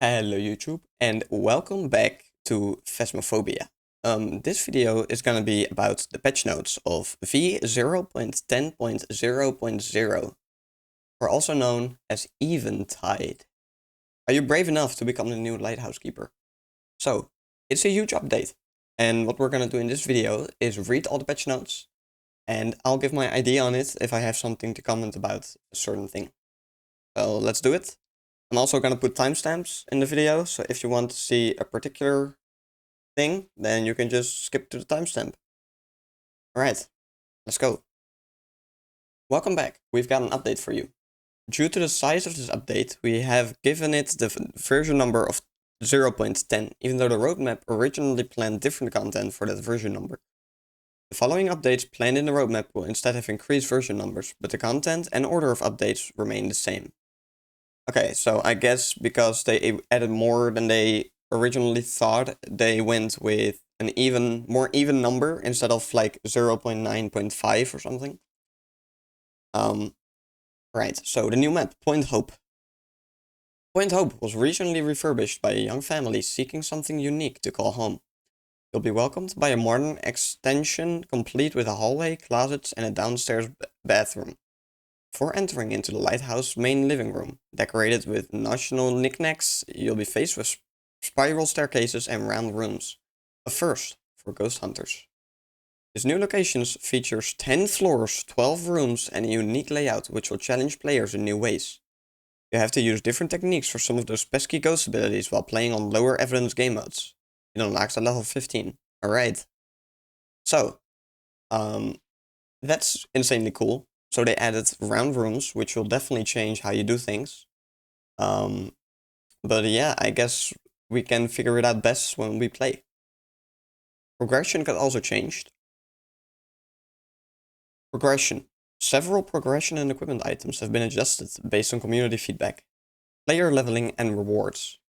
Hello YouTube and welcome back to Phasmophobia. This video is gonna be about the patch notes of V0.10.0.0, or also known as Eventide. Are you brave enough to become the new lighthouse keeper? So, it's a huge update, and what we're gonna do in this video is read all the patch notes, and I'll give my idea on it if I have something to comment about a certain thing. So let's do it. I'm also gonna put timestamps in the video, so if you want to see a particular thing, then you can just skip to the timestamp. Alright, let's go. Welcome back, we've got an update for you. Due to the size of this update, we have given it the version number of 0.10, even though the roadmap originally planned different content for that version number. The following updates planned in the roadmap will instead have increased version numbers, but the content and order of updates remain the same. Okay, so I guess because they added more than they originally thought, they went with an more even number instead of like 0.9.5 or something. Right, so the new map, Point Hope. Point Hope was recently refurbished by a young family seeking something unique to call home. You'll be welcomed by a modern extension complete with a hallway, closets, and a downstairs bathroom. Before entering into the lighthouse main living room, decorated with national knickknacks, you'll be faced with spiral staircases and round rooms. A first for ghost hunters. This new location features 10 floors, 12 rooms, and a unique layout which will challenge players in new ways. You have to use different techniques for some of those pesky ghost abilities while playing on lower evidence game modes. It unlocks at level 15. Alright. So, that's insanely cool. So they added round rooms, which will definitely change how you do things. But yeah, I guess we can figure it out best when we play. Progression got also changed. Progression. Several progression and equipment items have been adjusted based on community feedback. Player leveling and rewards.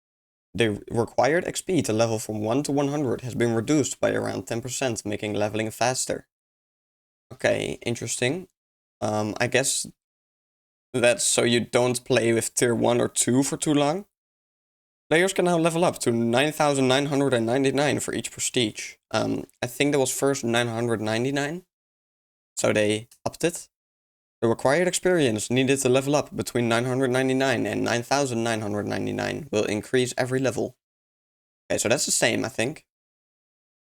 The required XP to level from 1 to 100 has been reduced by around 10%, making leveling faster. Okay, interesting. I guess that's so you don't play with tier 1 or 2 for too long. Players can now level up to 9,999 for each prestige. I think that was first 999, so they upped it. The required experience needed to level up between 999 and 9,999 will increase every level. Okay, so that's the same, I think.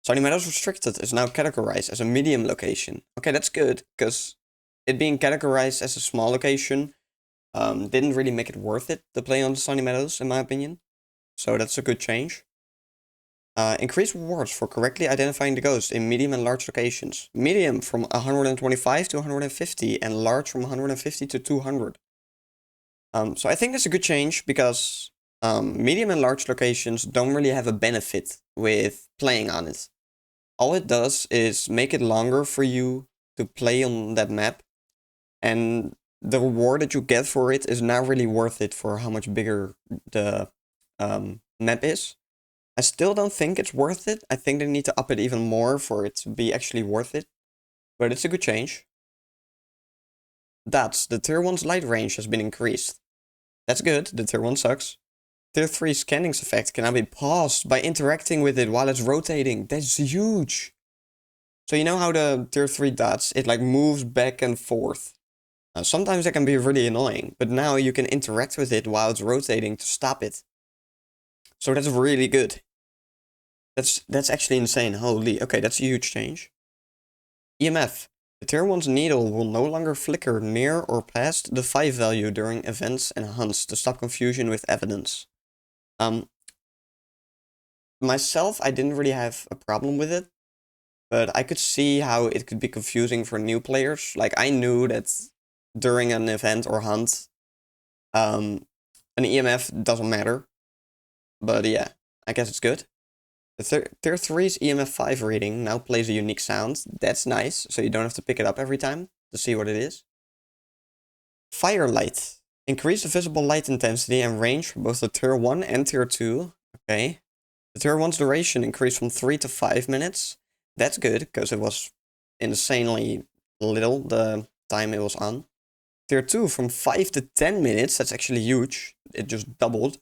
Sunny Meadows Restricted is now categorized as a medium location. Okay, that's good, because it being categorized as a small location didn't really make it worth it to play on the Sunny Meadows, in my opinion. So that's a good change. Increase rewards for correctly identifying the ghost in medium and large locations. Medium from 125 to 150 and large from 150 to 200. So I think that's a good change because medium and large locations don't really have a benefit with playing on it. All it does is make it longer for you to play on that map, and the reward that you get for it is not really worth it for how much bigger the map is. I still don't think it's worth it. I think they need to up it even more for it to be actually worth it, but it's a good change. That's the tier 1's light range has been increased. That's good, the tier 1 sucks. Tier 3 scanning's effect can now be paused by interacting with it while it's rotating. That's huge. So you know how the tier 3 dots, it like moves back and forth. Sometimes that can be really annoying, but now you can interact with it while it's rotating to stop it. So that's really good. That's actually insane. Holy, okay, that's a huge change. EMF. The tier 1's needle will no longer flicker near or past the 5 value during events and hunts to stop confusion with evidence. Myself, I didn't really have a problem with it, but I could see how it could be confusing for new players. Like, I knew that during an event or hunt, an EMF doesn't matter. But yeah, I guess it's good. The tier 3's EMF 5 reading now plays a unique sound. That's nice, so you don't have to pick it up every time to see what it is. Firelight. Increase the visible light intensity and range for both the tier 1 and tier 2. Okay. The tier 1's duration increased from 3 to 5 minutes. That's good, because it was insanely little the time it was on. Tier 2 from 5 to 10 minutes. That's actually huge. It just doubled.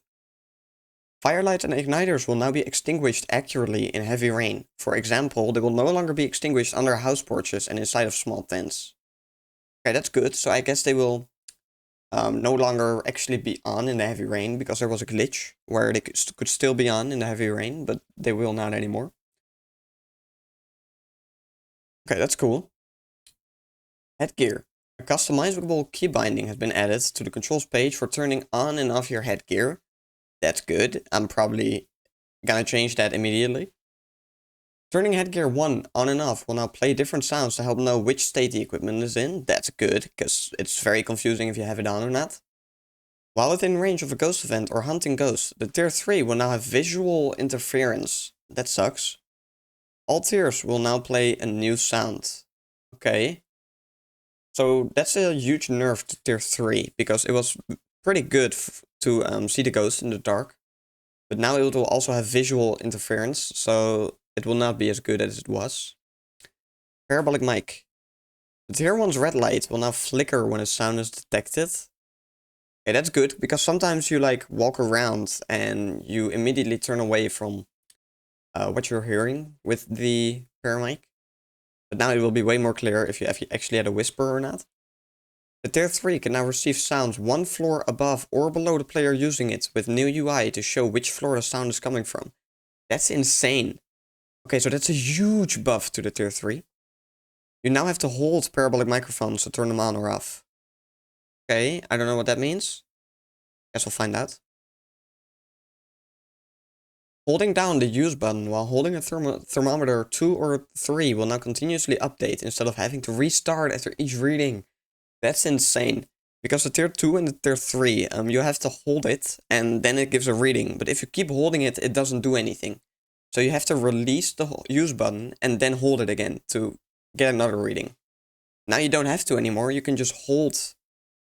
Firelights and igniters will now be extinguished accurately in heavy rain. For example, they will no longer be extinguished under house porches and inside of small tents. Okay, that's good. So I guess they will no longer actually be on in the heavy rain because there was a glitch where they could still be on in the heavy rain, but they will not anymore. Okay, that's cool. Headgear. A customizable key binding has been added to the controls page for turning on and off your headgear. That's good. I'm probably gonna change that immediately. Turning headgear 1 on and off will now play different sounds to help know which state the equipment is in. That's good, because it's very confusing if you have it on or not. While within range of a ghost event or hunting ghosts, the tier 3 will now have visual interference. That sucks. All tiers will now play a new sound. Okay. So that's a huge nerf to tier 3, because it was pretty good to see the ghost in the dark. But now it will also have visual interference, so it will not be as good as it was. Parabolic mic. The tier 1's red light will now flicker when a sound is detected. Okay, that's good, because sometimes you like walk around and you immediately turn away from what you're hearing with the paramic. But now it will be way more clear if you actually had a whisper or not. The tier 3 can now receive sounds one floor above or below the player using it with new UI to show which floor the sound is coming from. That's insane. Okay, so that's a huge buff to the tier 3. You now have to hold parabolic microphones to turn them on or off. Okay, I don't know what that means. Guess we'll find out. Holding down the use button while holding a thermometer 2 or 3 will now continuously update instead of having to restart after each reading. That's insane. Because the tier 2 and the tier 3, you have to hold it and then it gives a reading. But if you keep holding it, it doesn't do anything. So you have to release the use button and then hold it again to get another reading. Now you don't have to anymore. You can just hold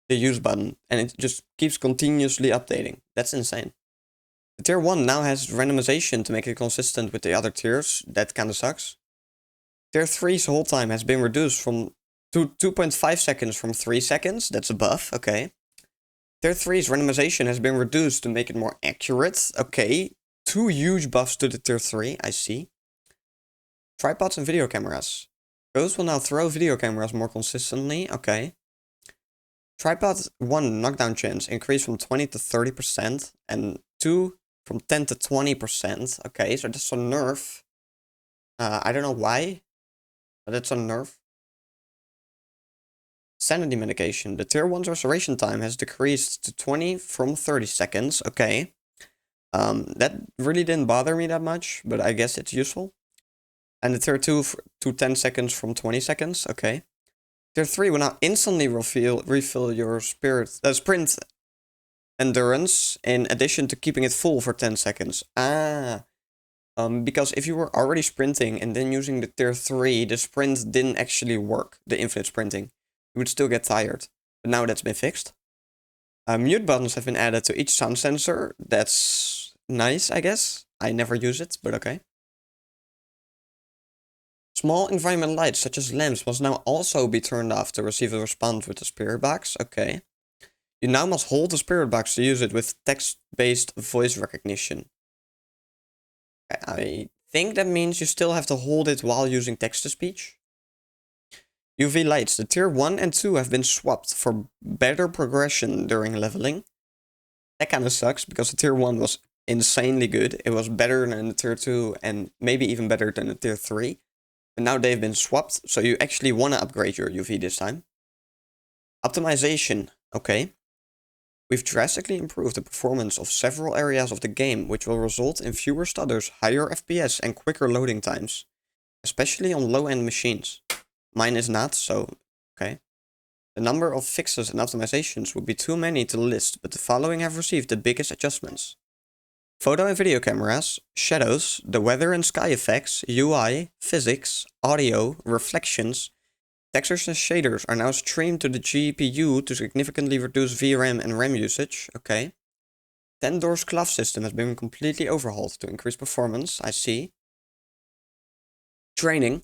the use button and it just keeps continuously updating. That's insane. The tier 1 now has randomization to make it consistent with the other tiers. That kinda sucks. Tier 3's hold time has been reduced from 2.5 seconds from 3 seconds. That's a buff, okay. Tier 3's randomization has been reduced to make it more accurate. Okay. 2 huge buffs to the tier 3, I see. Tripods and video cameras. Ghosts will now throw video cameras more consistently, okay. Tripod 1 knockdown chance increased from 20 to 30%, and 2 from 10 to 20%. Okay, so that's a nerf. I don't know why, but that's a nerf. Sanity medication. The tier 1's restoration time has decreased to 20 from 30 seconds, okay. That really didn't bother me that much, but I guess it's useful. And the tier 2 to 10 seconds from 20 seconds, okay. Tier 3 will now instantly refill your sprint endurance in addition to keeping it full for 10 seconds. Because if you were already sprinting and then using the tier 3, the sprint didn't actually work, the infinite sprinting. You would still get tired, but now that's been fixed. Mute buttons have been added to each sound sensor. That's nice, I guess. I never use it, but okay. Small environment lights, such as lamps, must now also be turned off to receive a response with the spirit box. Okay. You now must hold the spirit box to use it with text-based voice recognition. I think that means you still have to hold it while using text-to-speech. UV lights. The tier 1 and 2 have been swapped for better progression during leveling. That kind of sucks, because the tier 1 was insanely good. It was better than the tier 2 and maybe even better than the tier 3. And now they've been swapped, so you actually want to upgrade your UV this time. Optimization. Okay. We've drastically improved the performance of several areas of the game, which will result in fewer stutters, higher FPS, and quicker loading times. Especially on low-end machines. Mine is not, so okay. The number of fixes and optimizations would be too many to list, but the following have received the biggest adjustments. Photo and video cameras, shadows, the weather and sky effects, UI, physics, audio, reflections, textures and shaders are now streamed to the GPU to significantly reduce VRAM and RAM usage. Okay. 10 doors cloth system has been completely overhauled to increase performance. I see. Training.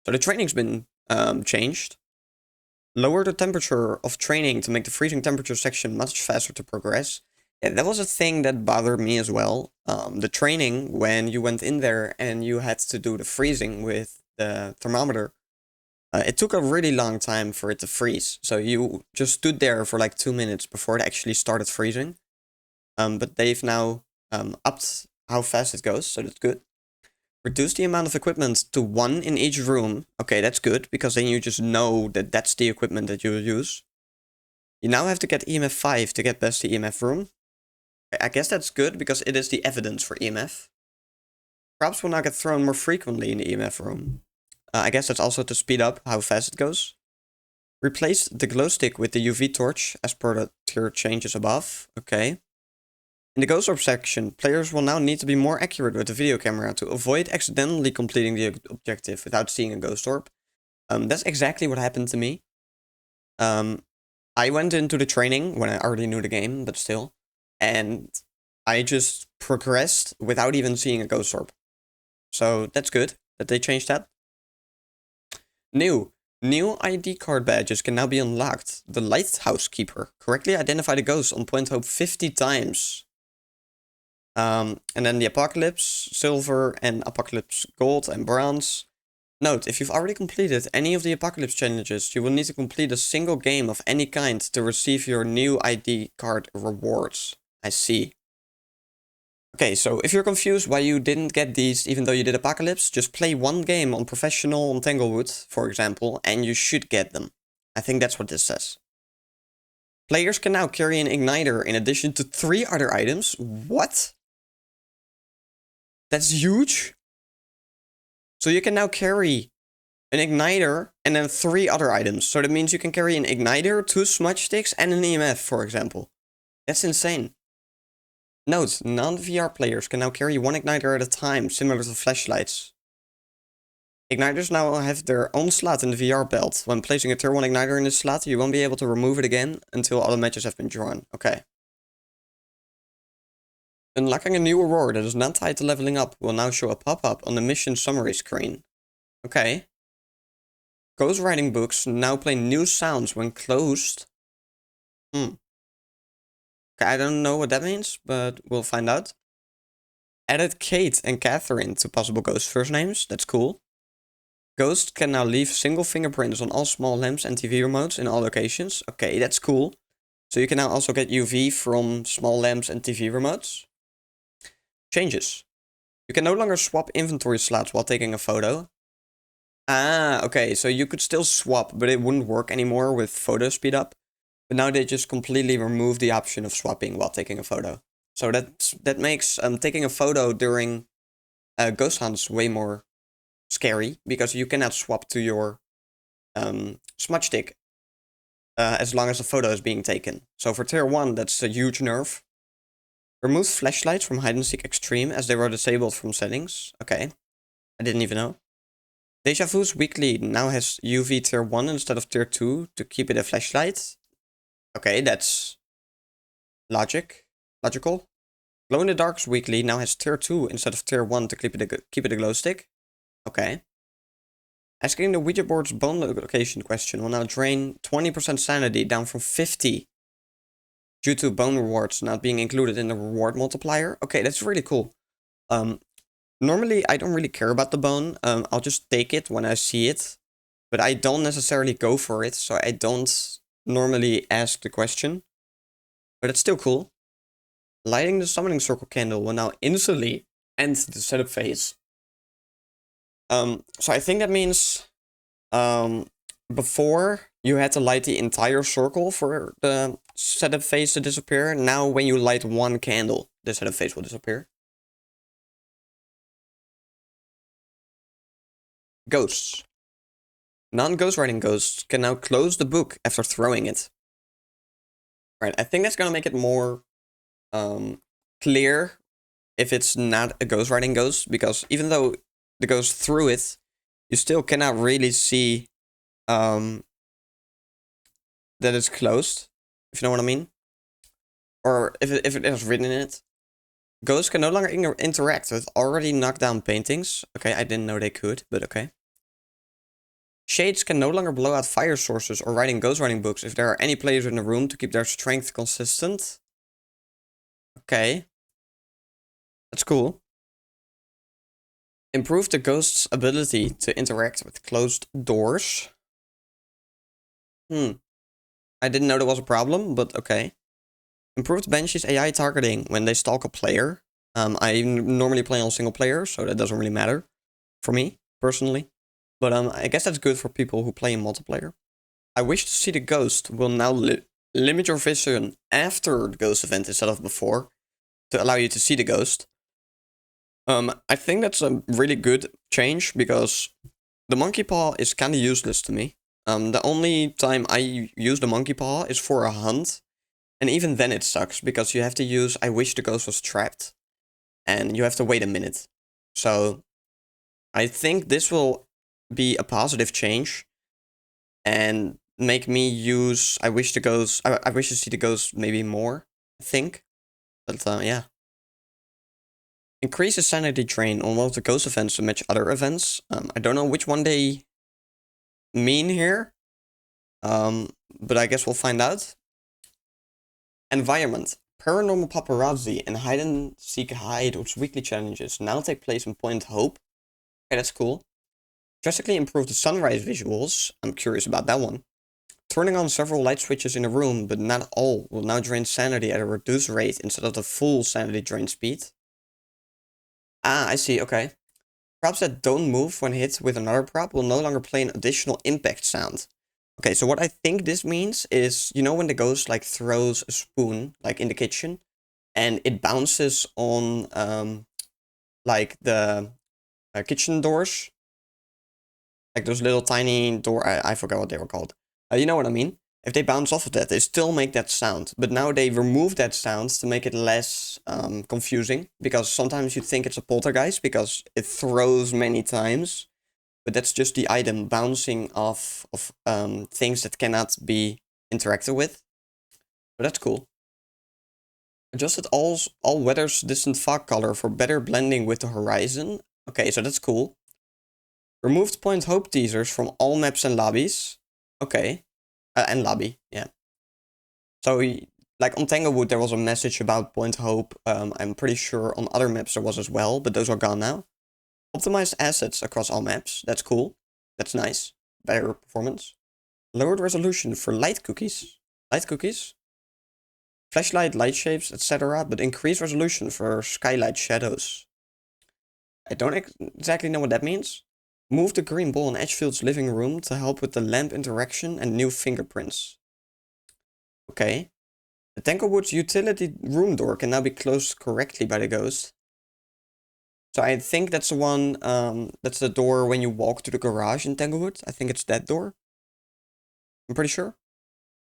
So the training's been changed. Lower the temperature of training to make the freezing temperature section much faster to progress. Yeah, that was a thing that bothered me as well. The training, when you went in there and you had to do the freezing with the thermometer, it took a really long time for it to freeze. So you just stood there for like 2 minutes before it actually started freezing. But they've now upped how fast it goes, so that's good. Reduce the amount of equipment to 1 in each room. Okay, that's good, because then you just know that that's the equipment that you'll use. You now have to get EMF 5 to get past the EMF room. I guess that's good, because it is the evidence for EMF. Props will now get thrown more frequently in the EMF room. I guess that's also to speed up how fast it goes. Replace the glow stick with the UV torch, as per the tier changes above. Okay. In the ghost orb section, players will now need to be more accurate with the video camera to avoid accidentally completing the objective without seeing a ghost orb. That's exactly what happened to me. I went into the training when I already knew the game, but still, and I just progressed without even seeing a ghost orb. So that's good that they changed that. New ID card badges can now be unlocked. The Lighthouse Keeper. Correctly identify the ghost on point hope 50 times. And then the Apocalypse, Silver, and Apocalypse Gold and Bronze. Note, if you've already completed any of the Apocalypse challenges, you will need to complete a single game of any kind to receive your new ID card rewards. I see. Okay, so if you're confused why you didn't get these even though you did Apocalypse, just play one game on Professional on Tanglewood, for example, and you should get them. I think that's what this says. Players can now carry an igniter in addition to 3 other items. What? That's huge. So you can now carry an igniter and then 3 other items. So that means you can carry an igniter, 2 smudge sticks, and an EMF, for example. That's insane. Note, non-VR players can now carry 1 igniter at a time, similar to flashlights. Igniters now have their own slot in the VR belt. When placing a tier 1 igniter in this slot, you won't be able to remove it again until all the matches have been drawn. Okay. Unlocking a new reward that is not tied to leveling up will now show a pop-up on the mission summary screen. Okay. Ghost writing books now play new sounds when closed. Okay, I don't know what that means, but we'll find out. Added Kate and Catherine to possible ghost first names. That's cool. Ghosts can now leave single fingerprints on all small lamps and TV remotes in all locations. Okay, that's cool. So you can now also get UV from small lamps and TV remotes. Changes. You can no longer swap inventory slots while taking a photo. Ah, okay, so you could still swap, but it wouldn't work anymore with photo speed up. But now they just completely remove the option of swapping while taking a photo. So that makes taking a photo during ghost hunts way more scary, because you cannot swap to your smudge stick as long as a photo is being taken. So for tier 1, that's a huge nerf. Remove flashlights from hide and seek extreme as they were disabled from settings. Okay, I didn't even know. Deja Vu's weekly now has UV tier 1 instead of tier 2 to keep it a flashlight. Okay, that's logical. Glow in the Dark's weekly now has tier 2 instead of tier 1 to keep it a glow stick. Okay. Asking the Ouija board's bone location question will now drain 20% sanity down from 50 due to bone rewards not being included in the reward multiplier. Okay, that's really cool. Normally, I don't really care about the bone. I'll just take it when I see it. But I don't necessarily go for it, so I don't normally ask the question. But it's still cool. Lighting the summoning circle candle will now instantly end the setup phase. So I think that means before you had to light the entire circle for the setup phase to disappear. Now when you light one candle, the setup phase will disappear. Ghosts. Non-ghost writing ghosts can now close the book after throwing it. Right, I think that's gonna make it more clear if it's not a ghost writing ghost, because even though the ghost threw it, you still cannot really see that it's closed, if you know what I mean. Or if it is written in it. Ghosts can no longer interact with already knocked down paintings. Okay, I didn't know they could, but okay. Shades can no longer blow out fire sources or writing ghost writing books if there are any players in the room to keep their strength consistent. Okay. That's cool. Improve the ghost's ability to interact with closed doors. I didn't know there was a problem, but okay. Improved Banshee's AI targeting when they stalk a player. I normally play on single player, so that doesn't really matter for me, personally. But I guess that's good for people who play in multiplayer. I wish to see the ghost will now limit your vision after the ghost event instead of before to allow you to see the ghost. I think that's a really good change because the monkey paw is kind of useless to me. The only time I use the monkey paw is for a hunt, and even then it sucks because you have to use I wish the ghost was trapped, and you have to wait a minute. So I think this will be a positive change and make me use I wish the ghost. I wish to see the ghost maybe more. I think, but yeah. Increase the sanity drain on one of the ghost events to match other events. I don't know which one they mean here, but I guess we'll find out. Environment. Paranormal Paparazzi and Hide and Seek Hideout's weekly challenges now take place in Point Hope. Okay, that's cool. Drastically improve the sunrise visuals. I'm curious about that one. Turning on several light switches in a room, but not all, will now drain sanity at a reduced rate instead of the full sanity drain speed. Ah, I see, okay. Props that don't move when hit with another prop will no longer play an additional impact sound. Okay, so what I think this means is, you know when the ghost like throws a spoon, like in the kitchen, and it bounces on like the kitchen doors? Like those little tiny door, I forgot what they were called. You know what I mean? If they bounce off of that, they still make that sound. But now they remove that sound to make it less confusing. Because sometimes you think it's a poltergeist because it throws many times. But that's just the item bouncing off of things that cannot be interacted with. But that's cool. Adjusted all weather's distant fog color for better blending with the horizon. Okay, so that's cool. Removed Point Hope teasers from all maps and lobbies. Okay. And lobby, yeah. So, like on Tanglewood, there was a message about Point Hope. I'm pretty sure on other maps there was as well, but those are gone now. Optimized assets across all maps. That's cool. That's nice. Better performance. Lowered resolution for light cookies. Light cookies? Flashlight, light shapes, etc., but increased resolution for skylight shadows. I don't exactly know what that means. Move the green ball in Edgefield's living room to help with the lamp interaction and new fingerprints. Okay. The Tanglewood's utility room door can now be closed correctly by the ghost. So I think that's the one, that's the door when you walk to the garage in Tanglewood. I think it's that door. I'm pretty sure.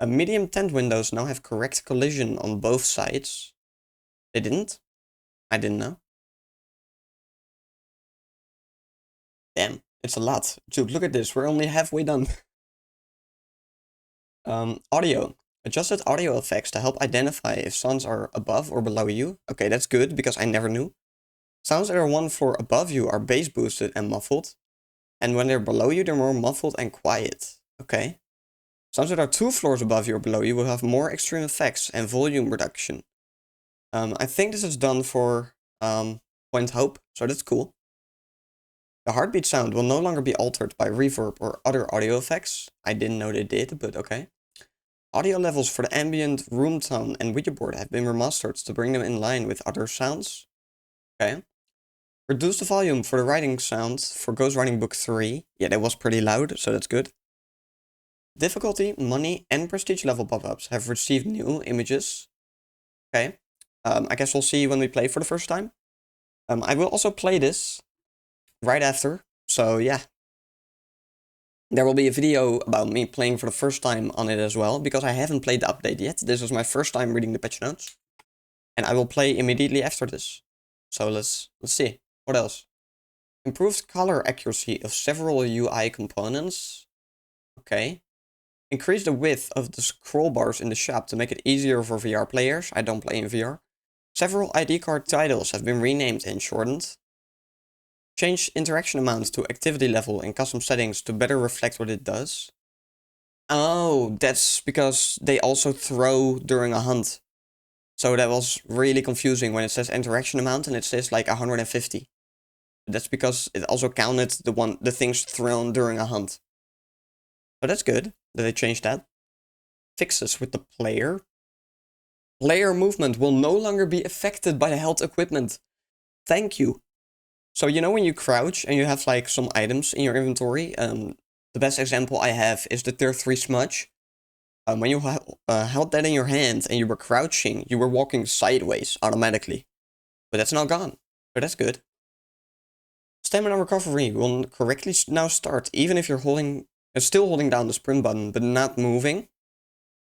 Medium tent windows now have correct collision on both sides. They didn't? I didn't know. Damn, it's a lot. Dude, look at this. We're only halfway done. Audio. Adjusted audio effects to help identify if sounds are above or below you. Okay, that's good because I never knew. Sounds that are one floor above you are bass boosted and muffled. And when they're below you, they're more muffled and quiet. Okay. Sounds that are 2 floors above you or below you will have more extreme effects and volume reduction. I think this is done for Point Hope, so that's cool. The heartbeat sound will no longer be altered by reverb or other audio effects. I didn't know they did, but okay. Audio levels for the ambient, room tone, and Ouija board have been remastered to bring them in line with other sounds. Okay. Reduce the volume for the writing sound for Ghost Writing Book 3. Yeah, that was pretty loud, so that's good. Difficulty, money, and prestige level pop-ups have received new images. Okay. I guess we'll see when we play for the first time. I will also play this right after, so yeah. There will be a video about me playing for the first time on it as well, because I haven't played the update yet. This is my first time reading the patch notes. And I will play immediately after this. So let's see. What else? Improved color accuracy of several UI components. Okay. Increase the width of the scroll bars in the shop to make it easier for VR players. I don't play in VR. Several ID card titles have been renamed and shortened. Change interaction amounts to activity level in custom settings to better reflect what it does. Oh, that's because they also throw during a hunt. So that was really confusing when it says interaction amount and it says like 150. That's because it also counted the things thrown during a hunt. So that's good that they changed that. Fixes with the player. Player movement will no longer be affected by the held equipment. Thank you. So you know when you crouch and you have like some items in your inventory, the best example I have is the tier 3 smudge. When you held that in your hand and you were crouching, you were walking sideways automatically. But that's now gone. So that's good. Stamina recovery will correctly now start, even if you're still holding down the sprint button, but not moving.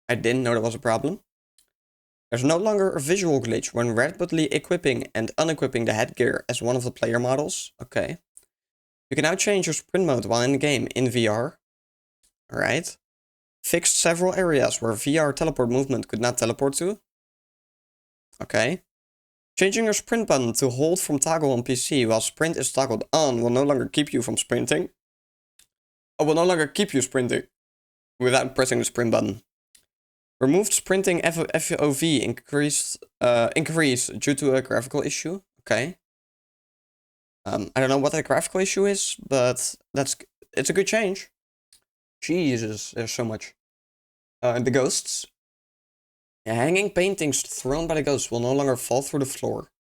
I didn't know that was a problem. There's no longer a visual glitch when rapidly equipping and unequipping the headgear as one of the player models. Okay. You can now change your sprint mode while in the game in VR. Alright. Fixed several areas where VR teleport movement could not teleport to. Okay. Changing your sprint button to hold from toggle on PC while sprint is toggled on will no longer keep you from sprinting. Oh, will no longer keep you sprinting without pressing the sprint button. Removed sprinting FOV increase due to a graphical issue. Okay. I don't know what that graphical issue is, but it's a good change. Jesus, there's so much. The ghosts. Hanging paintings thrown by the ghosts will no longer fall through the floor.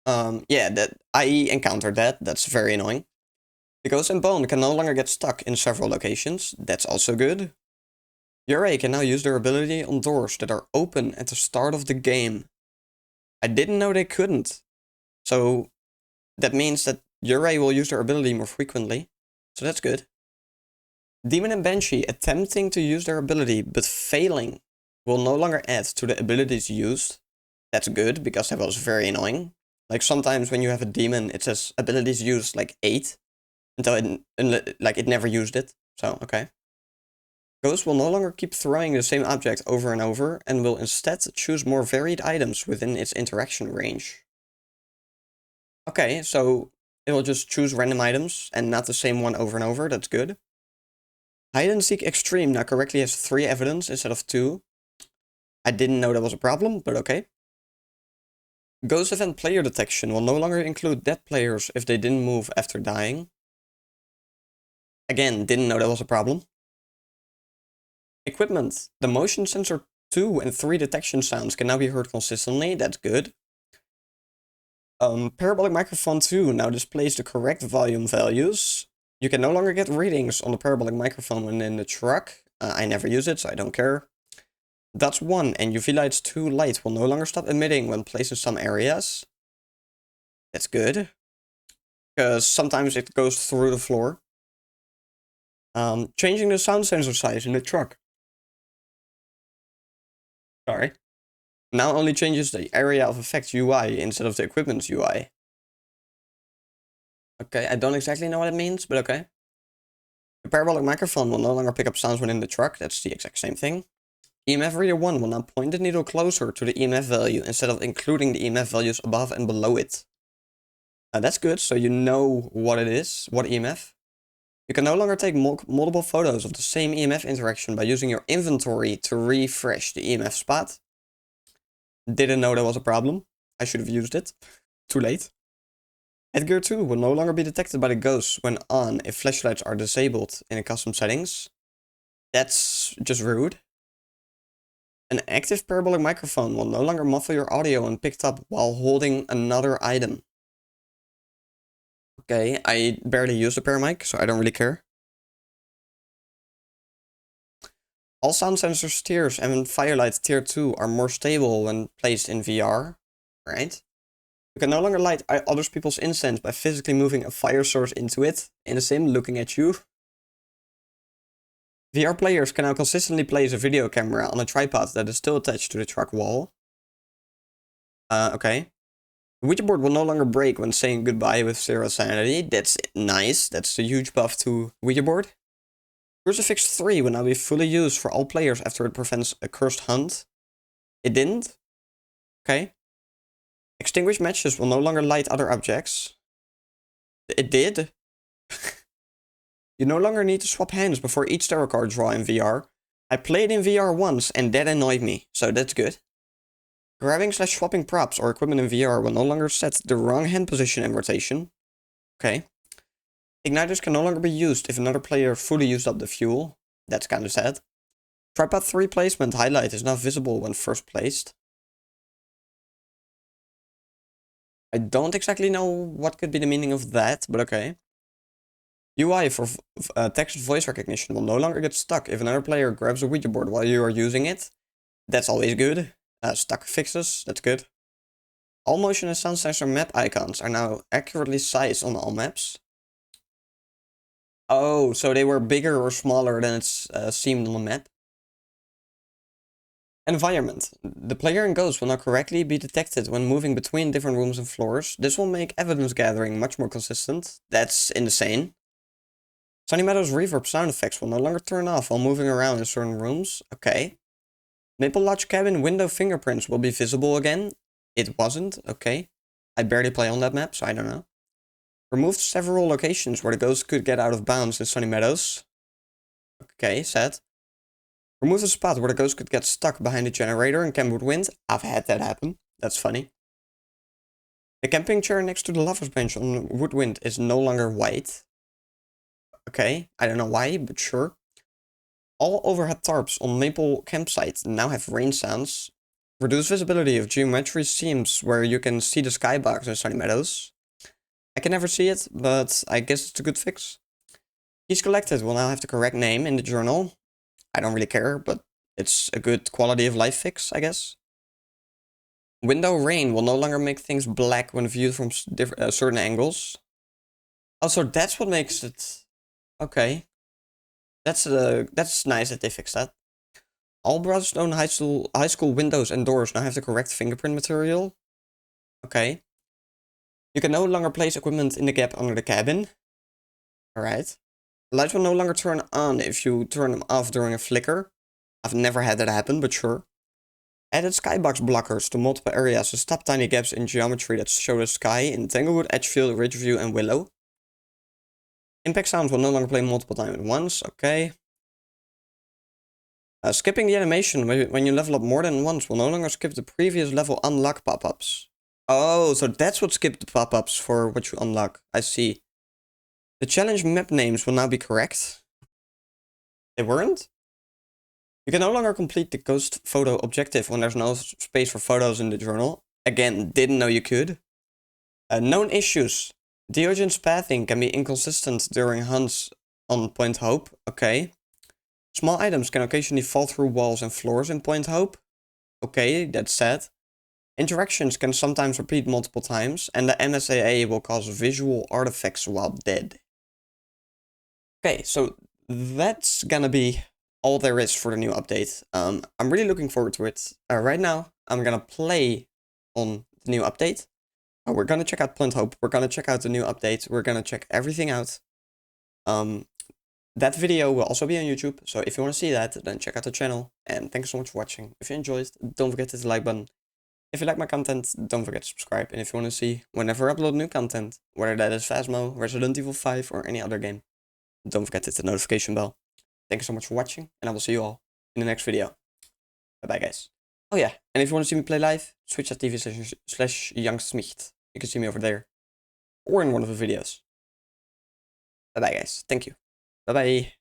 Yeah, that I encountered that. That's very annoying. The ghost and bone can no longer get stuck in several locations. That's also good. Yurei can now use their ability on doors that are open at the start of the game. I didn't know they couldn't. So that means that Yurei will use their ability more frequently. So that's good. Demon and Banshee attempting to use their ability but failing will no longer add to the abilities used. That's good because that was very annoying. Like sometimes when you have a demon it says abilities used like 8 until it never used it. So okay. Ghost will no longer keep throwing the same object over and over and will instead choose more varied items within its interaction range. Okay, so it will just choose random items and not the same one over and over. That's good. Hide and Seek Extreme now correctly has 3 evidence instead of 2. I didn't know that was a problem, but okay. Ghost event player detection will no longer include dead players if they didn't move after dying. Again, didn't know that was a problem. Equipment. The motion sensor 2 and 3 detection sounds can now be heard consistently. That's good. Parabolic microphone 2 now displays the correct volume values. You can no longer get readings on the parabolic microphone when in the truck. I never use it, so I don't care. Dots 1 and UV lights 2 light will no longer stop emitting when placed in some areas. That's good. Because sometimes it goes through the floor. Changing the sound sensor size in the truck. Sorry. Now only changes the area of effect UI instead of the equipment's UI. Okay, I don't exactly know what it means, but okay. The parabolic microphone will no longer pick up sounds within the truck. That's the exact same thing. EMF reader 1 will now point the needle closer to the EMF value instead of including the EMF values above and below it. That's good, so you know what it is, what EMF. You can no longer take multiple photos of the same EMF interaction by using your inventory to refresh the EMF spot. Didn't know that was a problem. I should have used it. Too late. Headgear 2 will no longer be detected by the ghosts when on if flashlights are disabled in the custom settings. That's just rude. An active parabolic microphone will no longer muffle your audio when picked up while holding another item. Okay, I barely use the paramic, so I don't really care. All sound sensors tiers and firelight tier 2 are more stable when placed in VR, right? You can no longer light other people's incense by physically moving a fire source into it, in a sim looking at you. VR players can now consistently place a video camera on a tripod that is still attached to the truck wall. Okay. The Ouija board will no longer break when saying goodbye with 0 sanity. That's nice. That's a huge buff to Ouija board. Crucifix 3 will now be fully used for all players after it prevents a cursed hunt. It didn't. Okay. Extinguished matches will no longer light other objects. It did. You no longer need to swap hands before each tarot card draw in VR. I played in VR once and that annoyed me, so that's good. Grabbing/swapping props or equipment in VR will no longer set the wrong hand position in rotation. Okay. Igniters can no longer be used if another player fully used up the fuel. That's kinda sad. Tripod 3 placement highlight is now visible when first placed. I don't exactly know what could be the meaning of that, but okay. UI for text voice recognition will no longer get stuck if another player grabs a Ouija board while you are using it. That's always good. Stuck fixes, that's good. All motion and sound sensor map icons are now accurately sized on all maps. Oh, so they were bigger or smaller than it's seemed on the map. Environment. The player and ghost will now correctly be detected when moving between different rooms and floors. This will make evidence gathering much more consistent. That's insane. Sunny Meadows reverb sound effects will no longer turn off while moving around in certain rooms. Okay. Maple Lodge cabin window fingerprints will be visible again. It wasn't. Okay. I barely play on that map, so I don't know. Removed several locations where the ghost could get out of bounds in Sunny Meadows. Okay, sad. Remove a spot where the ghost could get stuck behind the generator in Camp Woodwind. I've had that happen. That's funny. The camping chair next to the lover's bench on Woodwind is no longer white. Okay, I don't know why, but sure. All overhead tarps on Maple campsite now have rain sounds. Reduce visibility of geometry seams where you can see the skybox in Sunny Meadows. I can never see it, but I guess it's a good fix. Keys collected will now have the correct name in the journal. I don't really care, but it's a good quality of life fix, I guess. Window rain will no longer make things black when viewed from certain angles. Oh, so that's what makes it... Okay. That's nice that they fixed that. All Broadstone high school windows and doors now have the correct fingerprint material. Okay. You can no longer place equipment in the gap under the cabin. Alright. The lights will no longer turn on if you turn them off during a flicker. I've never had that happen, but sure. Added skybox blockers to multiple areas to stop tiny gaps in geometry that show the sky in Tanglewood, Edgefield, Ridgeview, and Willow. Impact sounds will no longer play multiple times at once. Okay. Skipping the animation when you level up more than once will no longer skip the previous level unlock pop-ups. Oh, so that's what skipped the pop-ups for what you unlock. I see. The challenge map names will now be correct. They weren't? You can no longer complete the ghost photo objective when there's no space for photos in the journal. Again, didn't know you could. Known issues. Diogenes pathing can be inconsistent during hunts on Point Hope. Okay. Small items can occasionally fall through walls and floors in Point Hope. Okay, that's sad. Interactions can sometimes repeat multiple times, and the MSAA will cause visual artifacts while dead. Okay, so that's gonna be all there is for the new update. I'm really looking forward to it. Right now, I'm gonna play on the new update. We're gonna check out Point Hope. We're gonna check out the new update. We're gonna check everything out. That video will also be on YouTube, so if you want to see that, then check out the channel. And thanks so much for watching. If you enjoyed, don't forget to hit the like button. If you like my content, don't forget to subscribe. And if you want to see whenever I upload new content, whether that is Phasmo, Resident Evil 5, or any other game, don't forget to hit the notification bell. Thank you so much for watching, and I will see you all in the next video. Bye-bye, guys. Oh yeah, and if you want to see me play live, twitch.tv/youngsmicht. You can see me over there, or in one of the videos. Bye-bye, guys. Thank you. Bye-bye.